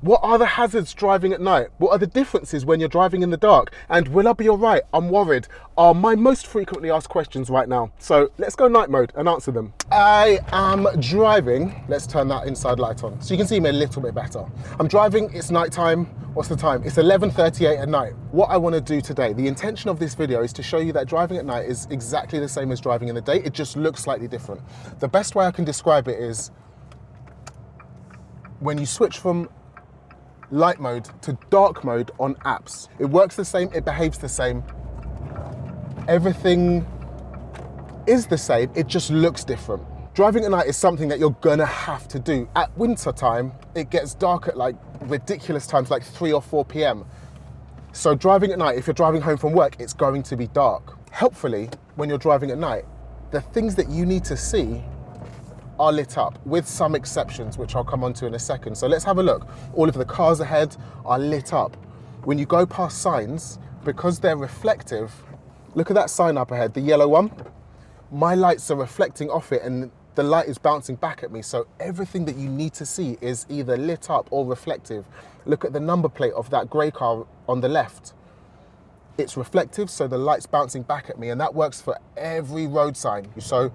What are the hazards driving at night? What are the differences when you're driving in the dark? And will I be all right? I'm worried. Are my most frequently asked questions right now. So let's go night mode and answer them. I am driving. Let's turn that inside light on so you can see me a little bit better. I'm driving, it's nighttime. What's the time? It's 11:38 at night. What I want to do today, the intention of this video is to show you that driving at night is exactly the same as driving in the day. It just looks slightly different. The best way I can describe it is when you switch from light mode to dark mode on apps. It works the same, it behaves the same. Everything is the same, it just looks different. Driving at night is something that you're gonna have to do. At winter time, it gets dark at like ridiculous times, like 3 or 4 p.m. So driving at night, if you're driving home from work, it's going to be dark. Helpfully, when you're driving at night, the things that you need to see are lit up, with some exceptions, which I'll come on to in a second. So let's have a look. All of the cars ahead are lit up. When you go past signs, because they're reflective, look at that sign up ahead, the yellow one. My lights are reflecting off it and the light is bouncing back at me. So everything that you need to see is either lit up or reflective. Look at the number plate of that grey car on the left. It's reflective, so the light's bouncing back at me, and that works for every road sign. So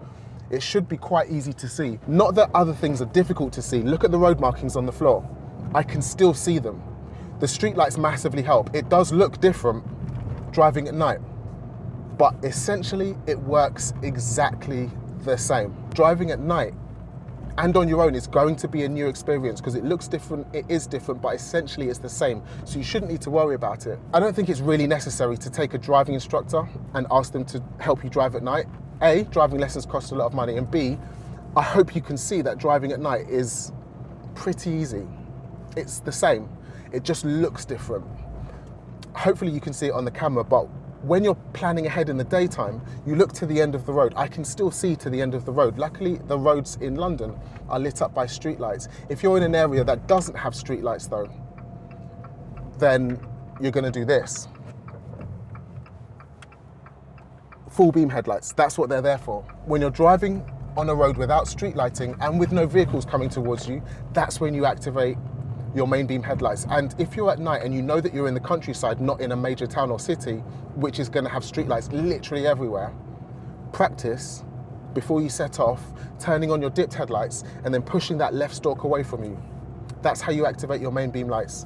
it should be quite easy to see. Not that other things are difficult to see. Look at the road markings on the floor. I can still see them. The street lights massively help. It does look different driving at night, but essentially it works exactly the same. Driving at night and on your own is going to be a new experience because it looks different, it is different, but essentially it's the same. So you shouldn't need to worry about it. I don't think it's really necessary to take a driving instructor and ask them to help you drive at night. A, driving lessons cost a lot of money, and B, I hope you can see that driving at night is pretty easy. It's the same, it just looks different. Hopefully you can see it on the camera, but when you're planning ahead in the daytime, you look to the end of the road. I can still see to the end of the road. Luckily, the roads in London are lit up by streetlights. If you're in an area that doesn't have streetlights though, then you're gonna do this. Full beam headlights, that's what they're there for. When you're driving on a road without street lighting and with no vehicles coming towards you, that's when you activate your main beam headlights. And if you're at night and you know that you're in the countryside, not in a major town or city, which is gonna have street lights literally everywhere, practice before you set off, turning on your dipped headlights and then pushing that left stalk away from you. That's how you activate your main beam lights.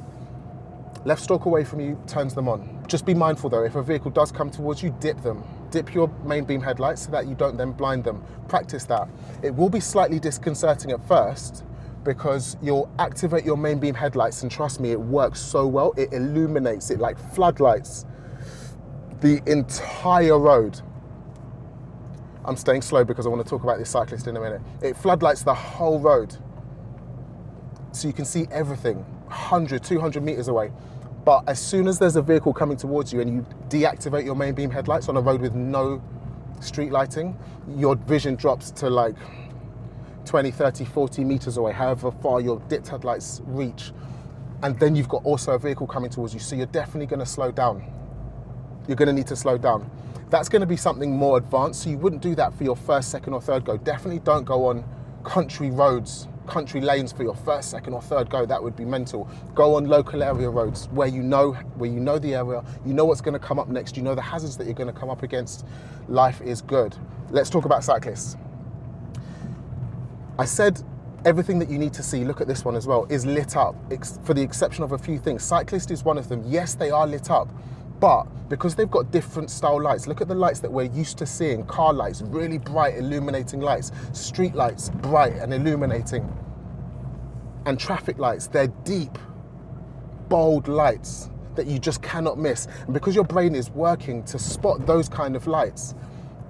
Left stalk away from you, turns them on. Just be mindful though, if a vehicle does come towards you, dip them. Dip your main beam headlights so that you don't then blind them. Practice that. It will be slightly disconcerting at first because you'll activate your main beam headlights and trust me, it works so well. It illuminates it like floodlights the entire road. I'm staying slow because I want to talk about this cyclist in a minute. It floodlights the whole road. So you can see everything 100, 200 meters away. But as soon as there's a vehicle coming towards you and you deactivate your main beam headlights on a road with no street lighting, your vision drops to like 20, 30, 40 meters away, however far your dipped headlights reach. And then you've got also a vehicle coming towards you. So you're definitely gonna slow down. You're gonna need to slow down. That's gonna be something more advanced. So you wouldn't do that for your first, second or third go. Definitely don't go on country roads, country lanes for your first, second or third go. That would be mental. Go on local area roads where you know the area, you know what's gonna come up next, you know the hazards that you're gonna come up against. Life is good. Let's talk about cyclists. I said everything that you need to see, look at this one as well, is lit up, for the exception of a few things. Cyclist is one of them. Yes, they are lit up, but because they've got different style lights, look at the lights that we're used to seeing. Car lights, really bright illuminating lights. Street lights, bright and illuminating. And traffic lights, they're deep, bold lights that you just cannot miss. And because your brain is working to spot those kind of lights,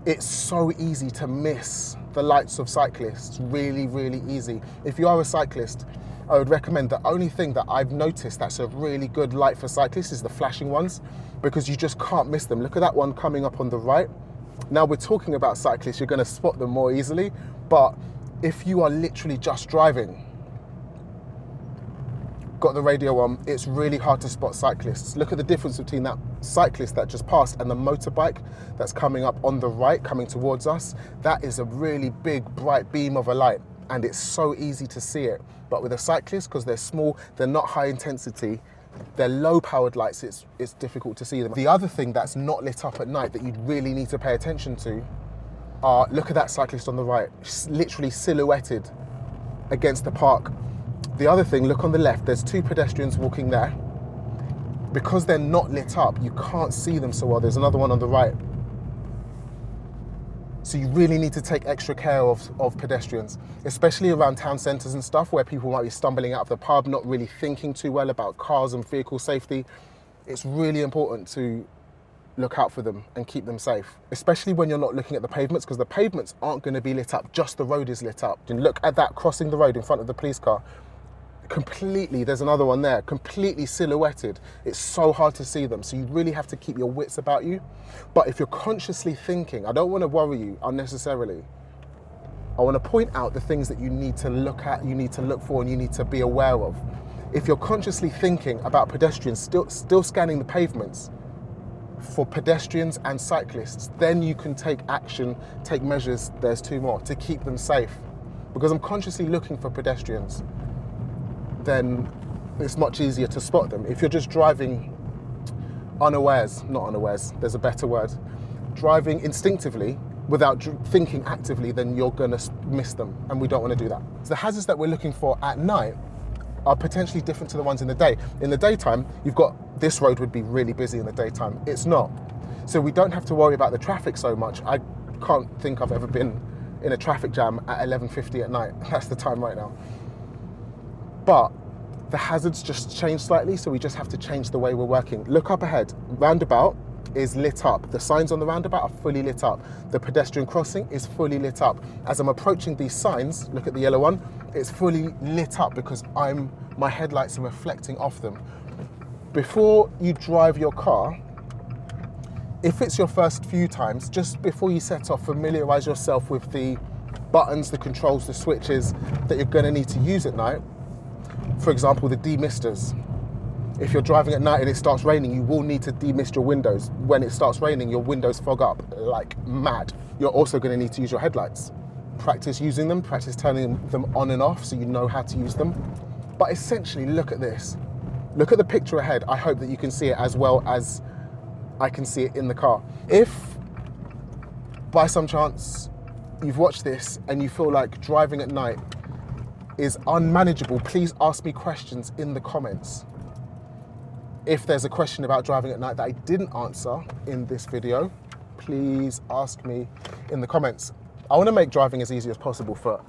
it's so easy to miss the lights of cyclists. Really, really easy. If you are a cyclist, I would recommend the only thing that I've noticed that's a really good light for cyclists is the flashing ones, because you just can't miss them. Look at that one coming up on the right. Now we're talking about cyclists, you're gonna spot them more easily, but if you are literally just driving, got the radio on, it's really hard to spot cyclists. Look at the difference between that cyclist that just passed and the motorbike that's coming up on the right, coming towards us. That is a really big, bright beam of a light. and it's so easy to see it. But with a cyclist, because they're small, they're not high intensity, they're low powered lights, it's difficult to see them. The other thing that's not lit up at night that you'd really need to pay attention to are, look at that cyclist on the right, literally silhouetted against the park. The other thing, look on the left, there's 2 pedestrians walking there. Because they're not lit up, you can't see them so well. There's another one on the right. So you really need to take extra care of pedestrians, especially around town centres and stuff where people might be stumbling out of the pub, not really thinking too well about cars and vehicle safety. It's really important to look out for them and keep them safe, especially when you're not looking at the pavements, because the pavements aren't going to be lit up, just the road is lit up. And look at that crossing the road in front of the police car. Completely, there's another one there, completely silhouetted. It's so hard to see them, so you really have to keep your wits about you. But if you're consciously thinking, I don't want to worry you unnecessarily. I want to point out the things that you need to look at, you need to look for, and you need to be aware of. If you're consciously thinking about pedestrians, still scanning the pavements for pedestrians and cyclists, then you can take action, take measures, there's 2 more, to keep them safe. Because I'm consciously looking for pedestrians, then it's much easier to spot them. If you're just driving unawares, not unawares, there's a better word, driving instinctively without thinking actively, then you're gonna miss them, and we don't wanna do that. So the hazards that we're looking for at night are potentially different to the ones in the day. In the daytime, you've got, this road would be really busy in the daytime. It's not. So we don't have to worry about the traffic so much. I can't think I've ever been in a traffic jam at 11:50 at night. That's the time right now. But the hazards just change slightly, so we just have to change the way we're working. Look up ahead, roundabout is lit up. The signs on the roundabout are fully lit up. The pedestrian crossing is fully lit up. As I'm approaching these signs, look at the yellow one, it's fully lit up because my headlights are reflecting off them. Before you drive your car, if it's your first few times, just before you set off, familiarize yourself with the buttons, the controls, the switches that you're gonna need to use at night. For example, the demisters. If you're driving at night and it starts raining, you will need to demist your windows. When it starts raining, your windows fog up like mad. You're also going to need to use your headlights. Practice using them, practice turning them on and off so you know how to use them. But essentially, look at this. Look at the picture ahead. I hope that you can see it as well as I can see it in the car. If by some chance you've watched this and you feel like driving at night is unmanageable, please ask me questions in the comments. If there's a question about driving at night that I didn't answer in this video, please ask me in the comments. I want to make driving as easy as possible for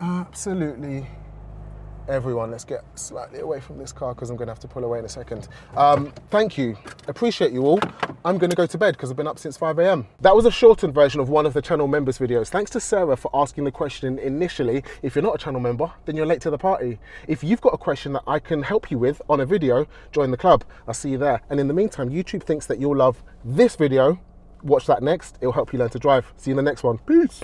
absolutely everyone. Let's get slightly away from this car because I'm going to have to pull away in a second. Thank you. Appreciate you all. I'm going to go to bed because I've been up since 5 a.m. That was a shortened version of one of the channel members' videos. Thanks to Sarah for asking the question initially. If you're not a channel member, then you're late to the party. If you've got a question that I can help you with on a video, join the club. I'll see you there. And in the meantime, YouTube thinks that you'll love this video. Watch that next. It'll help you learn to drive. See you in the next one. Peace.